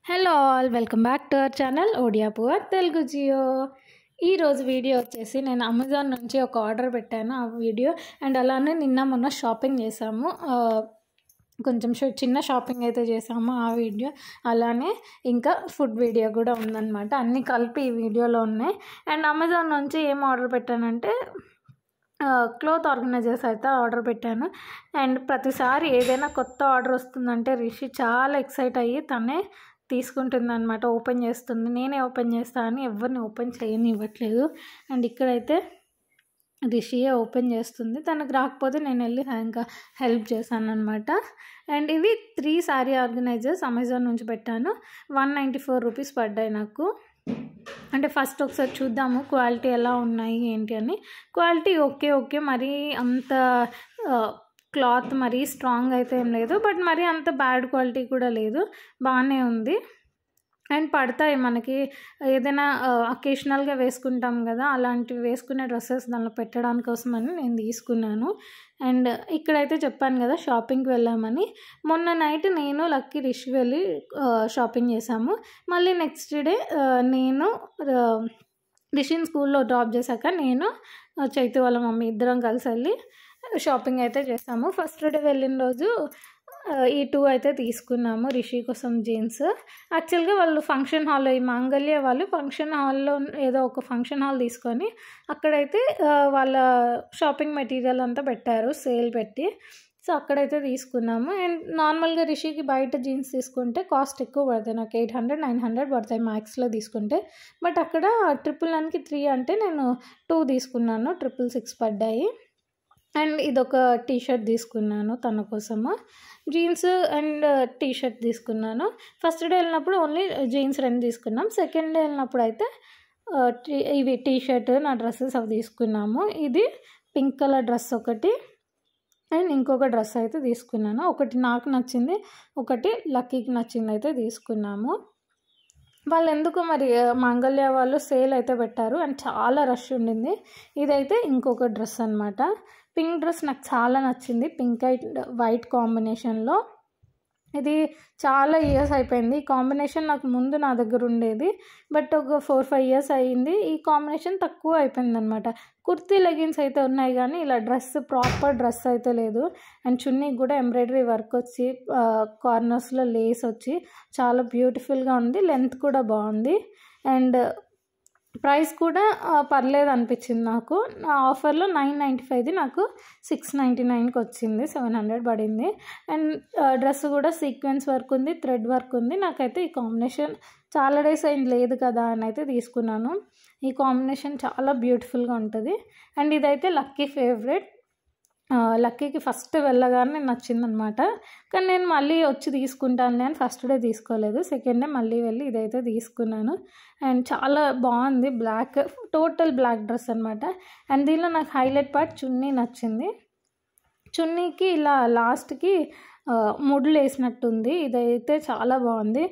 Hello all, welcome back to our channel ఓడియా పువర్ తెలుగు జియో. ఈరోజు వీడియో వచ్చేసి నేను అమెజాన్ నుంచి ఒక ఆర్డర్ పెట్టాను, ఆ వీడియో. అండ్ అలానే నిన్న మొన్న షాపింగ్ చేసాము, కొంచెం చిన్న షాపింగ్ అయితే చేసాము, ఆ వీడియో. అలానే ఇంకా ఫుడ్ వీడియో కూడా ఉందన్నమాట. అన్నీ కలిపి ఈ వీడియోలో ఉన్నాయి. అండ్ అమెజాన్ నుంచి ఏం ఆర్డర్ పెట్టానంటే క్లోత్ ఆర్గనైజర్స్ అయితే ఆర్డర్ పెట్టాను. అండ్ ప్రతిసారి ఏదైనా కొత్త ఆర్డర్ వస్తుందంటే రిషి చాలా ఎక్సైట్ అయ్యి తనే తీసుకుంటుంది అనమాట, ఓపెన్ చేస్తుంది. నేనే ఓపెన్ చేస్తాను అని ఎవరిని ఓపెన్ చేయనివ్వట్లేదు. అండ్ ఇక్కడైతే రిషియే ఓపెన్ చేస్తుంది. తనకు రాకపోతే నేను వెళ్ళి ఇంకా హెల్ప్ చేశాను అనమాట. అండ్ ఇవి 3 శారీ ఆర్గనైజర్స్ అమెజాన్ నుంచి పెట్టాను. 194 రూపీస్ పడ్డాయి నాకు. అంటే ఫస్ట్ ఒకసారి చూద్దాము క్వాలిటీ ఎలా ఉన్నాయి ఏంటి అని. క్వాలిటీ ఓకే, మరీ అంత క్లాత్ మరీ స్ట్రాంగ్ అయితే ఏం లేదు, బట్ మరీ అంత బ్యాడ్ క్వాలిటీ కూడా లేదు, బాగానే ఉంది. అండ్ పడతాయి మనకి, ఏదైనా అకేషనల్గా వేసుకుంటాం కదా, అలాంటివి వేసుకునే డ్రెస్సెస్ దానిలో పెట్టడానికి కోసమని నేను తీసుకున్నాను. అండ్ ఇక్కడైతే చెప్పాను కదా షాపింగ్కి వెళ్ళామని. మొన్న నైట్ నేను లక్కీ రిషి వెళ్ళి షాపింగ్ చేసాము. మళ్ళీ నెక్స్ట్ డే నేను రిషిని స్కూల్లో డ్రాప్ చేశాక నేను చైతు వాళ్ళ మమ్మీ ఇద్దరం కలిసి వెళ్ళి షాపింగ్ అయితే చేసాము. ఫస్ట్ డే వెళ్ళిన రోజు ఈ 2 అయితే తీసుకున్నాము రిషి కోసం జీన్స్. యాక్చువల్గా వాళ్ళు ఫంక్షన్ హాల్లో, ఈ మాంగళ్య వాళ్ళు ఫంక్షన్ హాల్లో ఏదో ఒక ఫంక్షన్ హాల్ తీసుకొని అక్కడైతే వాళ్ళ షాపింగ్ మెటీరియల్ అంతా పెట్టారు, సేల్ పెట్టి. సో అక్కడైతే తీసుకున్నాము. అండ్ నార్మల్గా రిషికి బయట జీన్స్ తీసుకుంటే కాస్ట్ ఎక్కువ పడతాయి, నాకు 800-900 పడతాయి మ్యాక్స్లో తీసుకుంటే. బట్ అక్కడ 999కి 3 అంటే నేను 2 తీసుకున్నాను, 666 పడ్డాయి. అండ్ ఇదొక టీషర్ట్ తీసుకున్నాను తన కోసము, జీన్స్ అండ్ టీషర్ట్ తీసుకున్నాను. ఫస్ట్ డే వెళ్ళినప్పుడు ఓన్లీ జీన్స్ 2 తీసుకున్నాం. సెకండ్ డే వెళ్ళినప్పుడు అయితే ఇవి టీషర్ట్ నా డ్రెస్సెస్ అవి తీసుకున్నాము. ఇది పింక్ కలర్ డ్రెస్ ఒకటి, అండ్ ఇంకొక డ్రెస్ అయితే తీసుకున్నాను. ఒకటి నాకు నచ్చింది, ఒకటి లక్కీకి నచ్చింది అయితే తీసుకున్నాము. వాళ్ళు ఎందుకు మరి మాంగళ్య వాళ్ళు సేల్ అయితే పెట్టారు అండ్ చాలా రష్ ఉండింది. ఇదైతే ఇంకొక డ్రెస్ అనమాట. పింక్ డ్రెస్ నాకు చాలా నచ్చింది, పింక్ అండ్ వైట్ కాంబినేషన్లో. ఇది చాలా ఇయర్స్ అయిపోయింది. ఈ కాంబినేషన్ నాకు ముందు నా దగ్గర ఉండేది, బట్ ఒక 4-5 ఇయర్స్ అయ్యింది. ఈ కాంబినేషన్ తక్కువ అయిపోయింది అనమాట. కుర్తీ లెగిన్స్ అయితే ఉన్నాయి కానీ ఇలా డ్రెస్, ప్రాపర్ డ్రెస్ అయితే లేదు. అండ్ చున్నీకి కూడా ఎంబ్రాయిడరీ వర్క్ వచ్చి కార్నర్స్లో లేస్ వచ్చి చాలా బ్యూటిఫుల్గా ఉంది. లెంత్ కూడా బాగుంది. అండ్ ప్రైస్ కూడా పర్లేదు అనిపించింది నాకు. ఆఫర్లో 995ది నాకు 699కి వచ్చింది, 700 పడింది. అండ్ డ్రెస్ కూడా సీక్వెన్స్ వర్క్ ఉంది, థ్రెడ్ వర్క్ ఉంది. నాకైతే ఈ కాంబినేషన్ చాలా డేస్ అయింది లేదు కదా అని అయితే తీసుకున్నాను. ఈ కాంబినేషన్ చాలా బ్యూటిఫుల్గా ఉంటుంది. అండ్ ఇదైతే లక్కీ ఫేవరెట్, లక్కీకి ఫస్ట్ వెళ్ళగానే నచ్చిందనమాట. కానీ నేను మళ్ళీ వచ్చి తీసుకుంటాను అని ఫస్ట్ డే తీసుకోలేదు, సెకండ్ డే మళ్ళీ వెళ్ళి ఇదైతే తీసుకున్నాను. అండ్ చాలా బాగుంది, బ్లాక్, టోటల్ బ్లాక్ డ్రెస్ అనమాట. అండ్ దీనిలో నాకు హైలైట్ పార్ట్ చున్నీ నచ్చింది. చున్నీకి ఇలా లాస్ట్కి ముడులు వేసినట్టుంది, ఇదైతే చాలా బాగుంది.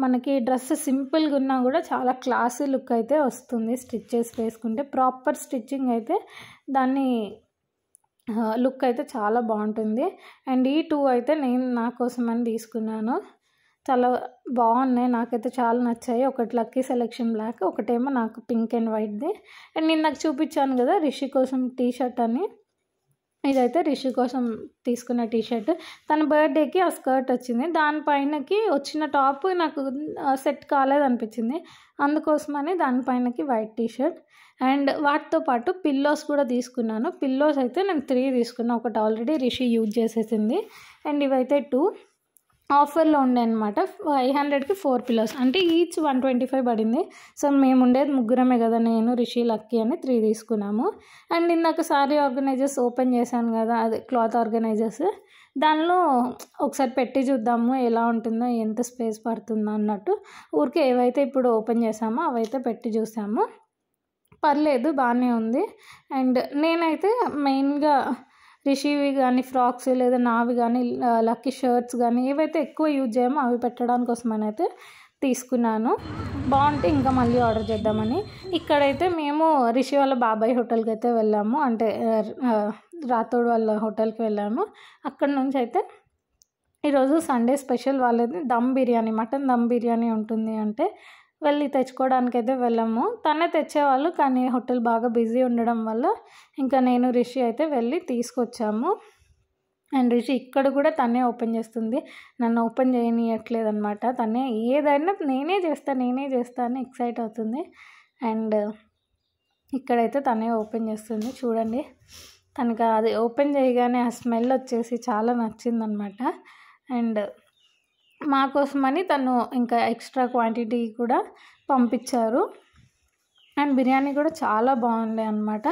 మనకి డ్రెస్ సింపుల్గా ఉన్నా కూడా చాలా క్లాసీ లుక్ అయితే వస్తుంది స్టిచ్చెస్ వేసుకుంటే. ప్రాపర్ స్టిచ్చింగ్ అయితే దాన్ని లుక్ అయితే చాలా బాగుంటుంది. అండ్ ఈ 2 అయితే నేను నా కోసమని తీసుకున్నాను, చాలా బాగున్నాయి, నాకైతే చాలా నచ్చాయి. ఒకటి లక్కీ సెలెక్షన్ బ్లాక్, ఒకటేమో నాకు పింక్ అండ్ వైట్ది. అండ్ నేను నాకు చూపించాను కదా రిషి కోసం టీషర్ట్ అని, ఇదైతే రిషి కోసం తీసుకున్న టీషర్ట్. తన బర్త్డేకి ఆ స్కర్ట్ వచ్చింది, దానిపైనకి వచ్చిన టాప్ నాకు సెట్ కాలేదు అనిపించింది, అందుకోసమని దానిపైనకి వైట్ టీషర్ట్. అండ్ వాటితో పాటు పిల్లోస్ కూడా తీసుకున్నాను. పిల్లోస్ అయితే నేను 3 తీసుకున్నాను, ఒకటి ఆల్రెడీ రిషి యూజ్ చేసేసింది. అండ్ ఇవైతే 2 ఆఫర్లో ఉండే అనమాట. 500కి 4 పిల్లోస్, అంటే ఈచ్ 125 పడింది. సో మేము ఉండేది ముగ్గురమే కదా, నేను రిషి లక్కీ అని 3 తీసుకున్నాము. అండ్ ఇందాక సారీ ఆర్గనైజర్స్ ఓపెన్ చేశాను కదా, అది క్లాత్ ఆర్గనైజర్స్, దానిలో ఒకసారి పెట్టి చూద్దాము ఎలా ఉంటుందో, ఎంత స్పేస్ పడుతుందో అన్నట్టు ఊరికే ఏవైతే ఇప్పుడు ఓపెన్ చేసామో అవైతే పెట్టి చూసాము. పర్లేదు, బాగానే ఉంది. అండ్ నేనైతే మెయిన్గా రిషివి కానీ ఫ్రాక్స్, లేదా నావి కానీ లక్కీ షర్ట్స్ కానీ ఏవైతే ఎక్కువ యూజ్ చేయమో అవి పెట్టడానికి కోసమని అయితే తీసుకున్నాను. బాగుంటే ఇంకా మళ్ళీ ఆర్డర్ చేద్దామని. ఇక్కడైతే మేము రిషి వాళ్ళ బాబాయ్ హోటల్కి అయితే వెళ్ళాము, అంటే రాథోడ్ వాళ్ళ హోటల్కి వెళ్ళాము. అక్కడ నుంచి అయితే ఈరోజు సండే స్పెషల్ వాళ్ళది దమ్ బిర్యానీ, మటన్ దమ్ బిర్యానీ ఉంటుంది అంటే వెళ్ళి తెచ్చుకోవడానికైతే వెళ్ళాము. తనే తెచ్చేవాళ్ళు, కానీ హోటల్ బాగా బిజీ ఉండడం వల్ల ఇంకా నేను రిషి అయితే వెళ్ళి తీసుకొచ్చాము. అండ్ రిషి ఇక్కడ కూడా తనే ఓపెన్ చేస్తుంది, నన్ను ఓపెన్ చేయనీయట్లేదు అనమాట. తనే ఏదైనా నేనే చేస్తా అని ఎక్సైట్ అవుతుంది. అండ్ ఇక్కడైతే తనే ఓపెన్ చేస్తుంది. చూడండి, తనకు అది ఓపెన్ చేయగానే ఆ స్మెల్ వచ్చేసి చాలా నచ్చిందనమాట. అండ్ మా కోసమని తను ఇంకా ఎక్స్ట్రా క్వాంటిటీ కూడా పంపించారు. అండ్ బిర్యానీ కూడా చాలా బాగుండే అనమాట.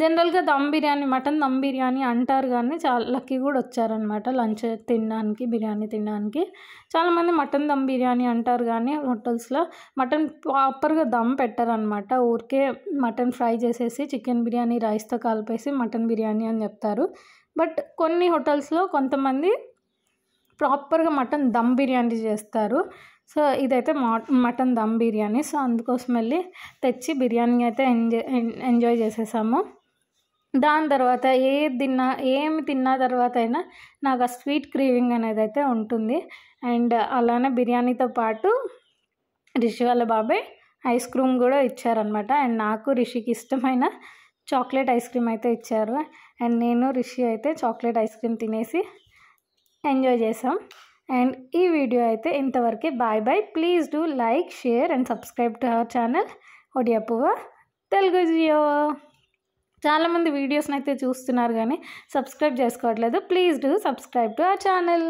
జనరల్గా దమ్ బిర్యానీ, మటన్ దమ్ బిర్యానీ అంటారు, కానీ చాలా లక్కీ కూడా వచ్చారనమాట లంచ్ తినడానికి, బిర్యానీ తినడానికి. చాలామంది మటన్ దమ్ బిర్యానీ అంటారు, కానీ హోటల్స్లో మటన్ ప్రాపర్గా దమ్ పెట్టారనమాట. ఊరికే మటన్ ఫ్రై చేసేసి చికెన్ బిర్యానీ రైస్తో కలిపేసి మటన్ బిర్యానీ అని చెప్తారు. బట్ కొన్ని హోటల్స్లో కొంతమంది ప్రాపర్గా మటన్ దమ్ బిర్యానీ చేస్తారు. సో ఇదైతే మటన్ దమ్ బిర్యానీ. సో అందుకోసం వెళ్ళి తెచ్చి బిర్యానీ అయితే ఎంజాయ్ చేసేసాము. దాని తర్వాత ఏమి తిన్నా తర్వాత అయినా నాకు ఆ స్వీట్ క్రేవింగ్ అనేది అయితే ఉంటుంది. అండ్ అలానే బిర్యానీతో పాటు రిషి వాళ్ళ బాబాయ్ ఐస్ క్రీమ్ కూడా ఇచ్చారనమాట. అండ్ నాకు రిషికి ఇష్టమైన చాక్లెట్ ఐస్ క్రీమ్ అయితే ఇచ్చారు. అండ్ నేను రిషి అయితే చాక్లెట్ ఐస్ క్రీమ్ తినేసి ఎంజాయ్ చేసాం. అండ్ ఈ వీడియో అయితే ఇంతవరకే. Bye bye. Please do like, share and subscribe to our channel ఒడియాపువ తెలుగు జియో. చాలామంది వీడియోస్ని అయితే చూస్తున్నారు, కానీ సబ్స్క్రైబ్ చేసుకోవట్లేదు. Please do subscribe to our channel.